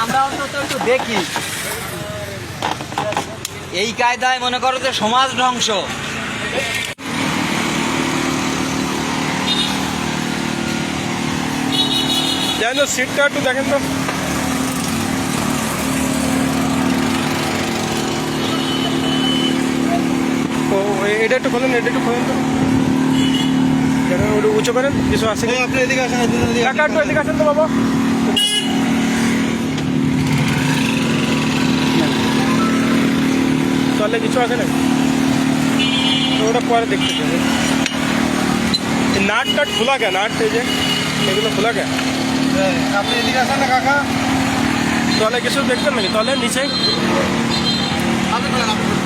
আমরা অন্তত একটু দেখি। এই কায়দায় মনে করো যে সমাজ ধ্বংস। যেন সিটটা একটু দেখেন তো। ও এটা একটু খোলেন, এটা একটু খোলেন তো, ওটা উঁচু করেন, কিছু আছে কি? আপনি এদিকে আসেন, কাকা একটু এদিকে আসেন তো বাবা। তাহলে কিছু আছে না, ওটা পরে দেখতে চাই। নাট টাট খোলা কে? নাট এই যে এগুলো খোলা কে? আপনি এদিকে আসেন না কাকা। তাহলে কিছু দেখতেন নাকি? তাহলে নিচে আপনি বলেন, আপনি বলেন।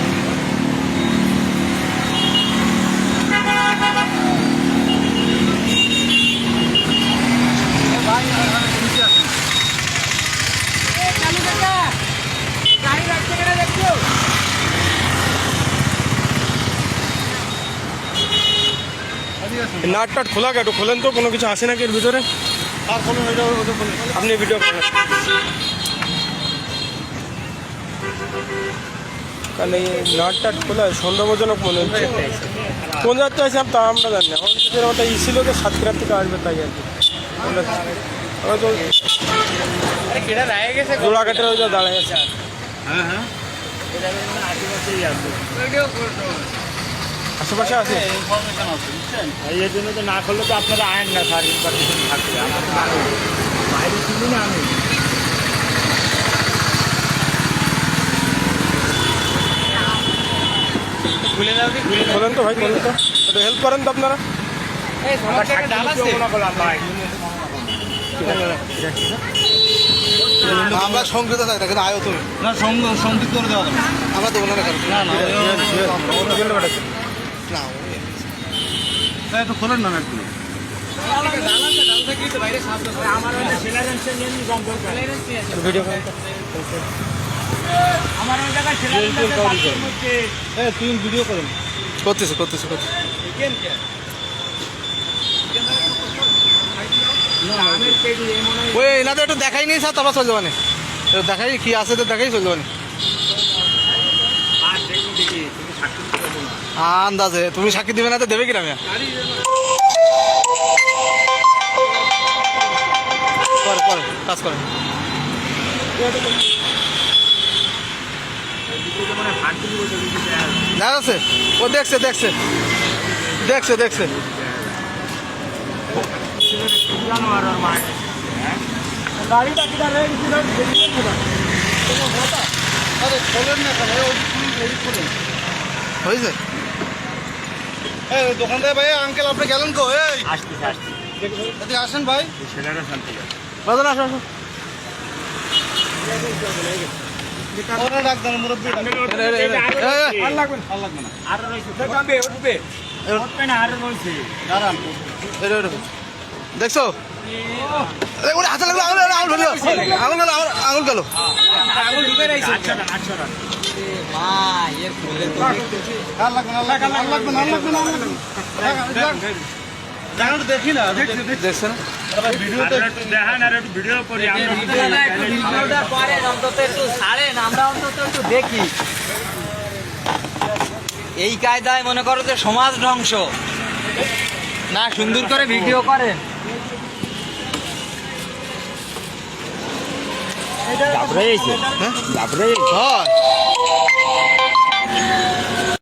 নাট টাট খোলা কে? একটু খোলেন তো, কোনো কিছু আসে নাকি এর ভিতরে? আর বলুন, ওটা বলুন। আপনি ভিডিও করেন, কারণ এই নাট টাট খোলা সন্দেহজনক মনে হচ্ছে। কোন যাত্রা আছে তা আমরা জানি না। আমাদের ওটা ই ছিল যে সাতক্ষীরার থেকে আসবে, তাই আর কি। আমরা তো জোড়াঘাটের ওই যে দাঁড়ায় আছে। হ্যাঁ হ্যাঁ, আশেপাশে আছে। ইনফরমেশন আছে, বুঝছেন? এর জন্য তো না করলে তো আপনারা আয়েন না স্যার, ইনফরমেশন থাকবে। আমার তো ভালো বাইরে শুনি না আমি। বলেন তো ভাই, বলেন তো, একটু হেল্প করেন তো আপনারা। আমরা সংযুক্ত থাকি, কিন্তু আয়ো তুমি না, সংযুক্ত করে দেওয়া যাবে। আমরা দেবো না, না একটু খোলেন না একটু। ভিডিও করেন তো। আমার ওই জায়গায় তুই ভিডিও করেন। করতেছি। ওই এনাদের একটু দেখাই নেই স্যার, তারপর চলে যাবানে। দেখাই কি আছে তো, দেখাই চলে যাবানে। আন্দাজে তুমি সাক্ষী দিবে না তো দেবে কিনা? পরে কাজ করেন। দেখা যাচ্ছে, ও দেখছে। হয়েছে দোকানদার ভাই, আঙ্কেল আপনি গেলেন কো? এই আসতে আসেন ভাই, ছেলেরা শান্তি আছে। বাজার আসো। ওরা রাখবেন মুরব্বী, আর লাগবে না, আরো রয়েছে উঠবে না, আরো রয়েছে। দাঁড়ান। দেখছো ওরা হাতে লাগলো, আঙুল গেল। আচ্ছা ভাই এর খুলে তো আর লাগবে না। দেখি না, দেখছেন ভিডিওতে দেখেন, আর একটু ভিডিও করি আমরা। ভিডিওটা করেন, অন্তত একটু ছাড়েন, আমরা অন্তত একটু দেখি। এই কায়দায় মনে করো যে সমাজ ধ্বংস না, সুন্দর করে ভিডিও করেন। ঘাবড়ে গেছে, হ্যাঁ ঘাবড়ে গেছে। হয়।